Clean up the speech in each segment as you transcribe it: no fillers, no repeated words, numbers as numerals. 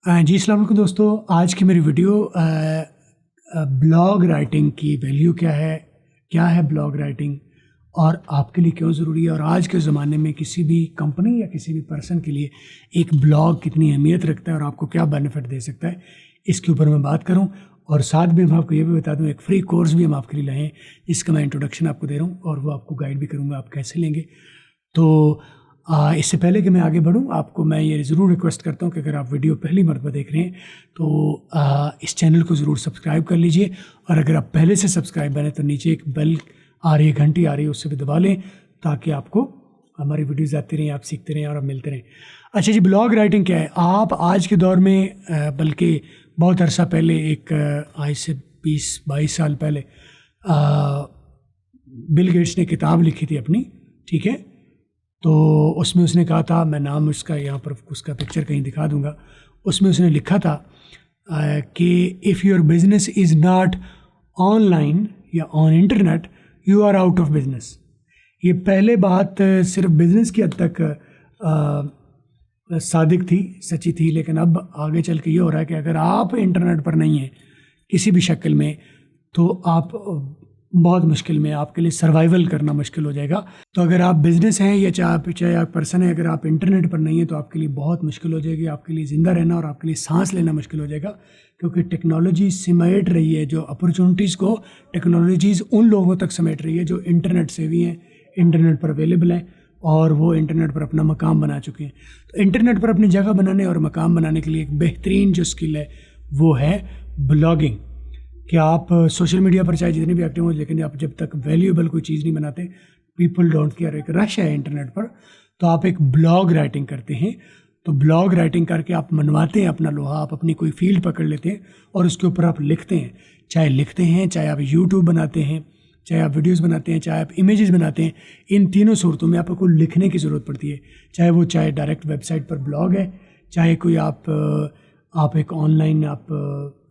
जी अस्सलाम वालेकुम दोस्तों। आज की मेरी वीडियो ब्लॉग राइटिंग की वैल्यू क्या है ब्लॉग राइटिंग और आपके लिए क्यों ज़रूरी है, और आज के ज़माने में किसी भी कंपनी या किसी भी पर्सन के लिए एक ब्लॉग कितनी अहमियत रखता है और आपको क्या बेनिफिट दे सकता है, इसके ऊपर मैं बात करूं। और साथ में मैं आपको ये भी बता दूं, एक फ्री कोर्स भी हम आपके लिए लाए हैं जिसका मैं इंट्रोडक्शन आपको दे रहा हूँ और वो आपको गाइड भी करूँगा आप कैसे लेंगे। तो इससे पहले कि मैं आगे बढ़ूं, आपको मैं ये ज़रूर रिक्वेस्ट करता हूं कि अगर आप वीडियो पहली मरतबा देख रहे हैं तो इस चैनल को ज़रूर सब्सक्राइब कर लीजिए, और अगर आप पहले से सब्सक्राइब हैं तो नीचे एक बेल आ रही है, घंटी आ रही है, उससे भी दबा लें ताकि आपको हमारी वीडियोज़ आती रहें, आप सीखते रहें और आप मिलते रहें। अच्छा जी, ब्लॉग राइटिंग क्या है? आप आज के दौर में बल्कि बहुत अरसा पहले, एक आज से 20-22 साल पहले बिल गेट्स ने किताब लिखी थी अपनी, ठीक है। तो उसमें उसने कहा था, मैं नाम उसका यहाँ पर उसका पिक्चर कहीं दिखा दूँगा, उसमें उसने लिखा था कि if your business is not online या on internet you are out of business. ये पहले बात सिर्फ बिजनेस की हद तक सादिक थी, सच्ची थी, लेकिन अब आगे चल के ये हो रहा है कि अगर आप इंटरनेट पर नहीं हैं किसी भी शक्ल में तो आप बहुत मुश्किल में, आपके लिए सर्वाइवल करना मुश्किल हो जाएगा। तो अगर आप बिज़नेस हैं या चाहे आप पर्सन है, अगर आप इंटरनेट पर नहीं है तो आपके लिए बहुत मुश्किल हो जाएगी, आपके लिए ज़िंदा रहना और आपके लिए सांस लेना मुश्किल हो जाएगा, क्योंकि टेक्नोलॉजी समेट रही है जो अपॉर्चुनिटीज़ को, टेक्नोलॉजीज़ उन लोगों तक समेट रही है जो इंटरनेट से भी हैं, इंटरनेट पर अवेलेबल हैं और वो इंटरनेट पर अपना मकाम बना चुके हैं। तो इंटरनेट पर अपनी जगह बनाने और मकाम बनाने के लिए एक बेहतरीन जो स्किल है वो है ब्लॉगिंग। कि आप सोशल मीडिया पर चाहे जितने भी एक्टिव हो, लेकिन आप जब तक वैल्यूएबल कोई चीज़ नहीं बनाते, पीपल डोंट केयर, एक रश है इंटरनेट पर, तो आप एक ब्लॉग राइटिंग करते हैं। तो ब्लॉग राइटिंग करके आप मनवाते हैं अपना लोहा, आप अपनी कोई फील्ड पकड़ लेते हैं और उसके ऊपर आप लिखते हैं। चाहे लिखते हैं, चाहे आप यूट्यूब बनाते हैं, चाहे आप वीडियोज़ बनाते हैं, चाहे आप इमेजेस बनाते हैं, इन तीनों सूरतों में आपको लिखने की ज़रूरत पड़ती है। चाहे डायरेक्ट वेबसाइट पर ब्लॉग है, चाहे कोई आप एक ऑनलाइन आप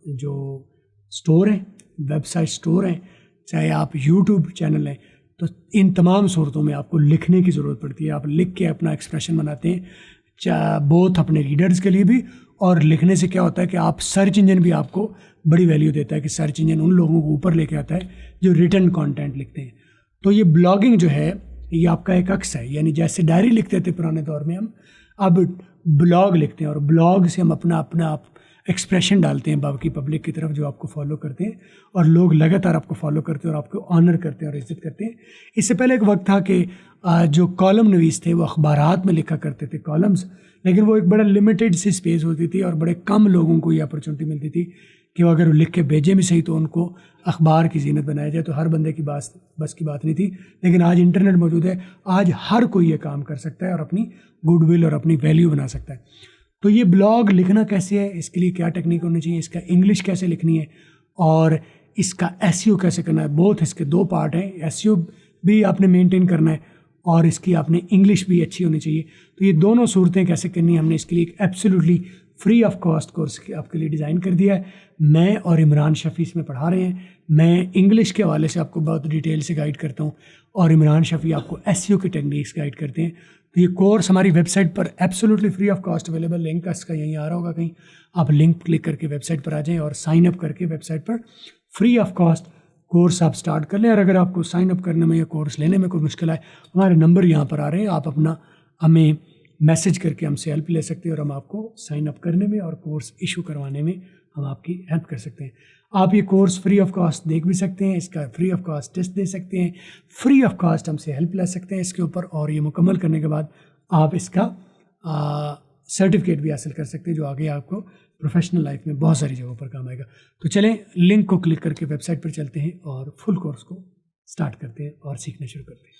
जो स्टोर है, वेबसाइट स्टोर है, चाहे आप यूट्यूब चैनल है, तो इन तमाम सूरतों में आपको लिखने की ज़रूरत पड़ती है। आप लिख के अपना एक्सप्रेशन बनाते हैं, बोथ अपने रीडर्स के लिए भी, और लिखने से क्या होता है कि आप सर्च इंजन भी आपको बड़ी वैल्यू देता है कि सर्च इंजन उन लोगों को ऊपर लेके आता है जो रिटन कंटेंट लिखते हैं। तो ये ब्लॉगिंग जो है ये आपका एक अक्स है, यानी जैसे डायरी लिखते थे पुराने दौर में, हम अब ब्लॉग लिखते हैं और ब्लॉग से हम अपना एक्सप्रेशन डालते हैं बाकी पब्लिक की तरफ जो आपको फॉलो करते हैं, और लोग लगातार आपको फॉलो करते हैं और आपको ऑनर करते हैं और इज्जत करते हैं। इससे पहले एक वक्त था कि जो कॉलम नवीस थे वो अखबारात में लिखा करते थे कॉलम्स, लेकिन वो एक बड़ा लिमिटेड सी स्पेस होती थी और बड़े कम लोगों को ये अपॉर्चुनिटी मिलती थी कि वो अगर लिख के भेजे भी सही तो उनको अखबार की ज़ीनत बनाया जाए, तो हर बंदे की बस की बात नहीं थी। लेकिन आज इंटरनेट मौजूद है, आज हर कोई ये काम कर सकता है और अपनी गुडविल और अपनी वैल्यू बना सकता है। तो ये ब्लॉग लिखना कैसे है, इसके लिए क्या टेक्निक होनी चाहिए, इसका इंग्लिश कैसे लिखनी है और इसका एसईओ कैसे करना है, बोथ इसके दो पार्ट हैं। एसईओ भी आपने मेंटेन करना है और इसकी आपने इंग्लिश भी अच्छी होनी चाहिए। तो ये दोनों सूरतें कैसे करनी है, हमने इसके लिए एक absolutely free of cost course आपके लिए डिज़ाइन कर दिया है। मैं और इमरान शफ़ी इसमें पढ़ा रहे हैं। मैं इंग्लिश के हवाले से आपको बहुत डिटेल से गाइड करता हूँ और इमरान शफ़ी आपको एसईओ के टेक्निक्स गाइड करते हैं। तो ये कोर्स हमारी वेबसाइट पर absolutely free of cost available, link इसका यहीं आ रहा होगा कहीं, आप लिंक क्लिक करके वेबसाइट पर आ जाएं और साइन अप करके वेबसाइट पर फ्री ऑफ कॉस्ट कोर्स आप स्टार्ट कर लें। और अगर आपको साइन अप करने में या कोर्स लेने में कोई मुश्किल आए, हमारे नंबर यहाँ पर आ रहे हैं, आप अपना हमें मैसेज करके हमसे हेल्प ले सकते हैं और हम आपको साइन अप करने में और कोर्स इशू करवाने में हम आपकी हेल्प कर सकते हैं। आप ये कोर्स फ्री ऑफ कॉस्ट देख भी सकते हैं, इसका फ्री ऑफ कॉस्ट टेस्ट दे सकते हैं, फ्री ऑफ कॉस्ट हमसे हेल्प ले सकते हैं इसके ऊपर, और ये मुकम्मल करने के बाद आप इसका सर्टिफिकेट भी हासिल कर सकते हैं जो आगे आपको प्रोफेशनल लाइफ में बहुत सारी जगहों पर काम आएगा। तो चलें, लिंक को क्लिक करके वेबसाइट पर चलते हैं और फुल कोर्स को स्टार्ट करते हैं और सीखना शुरू करते हैं।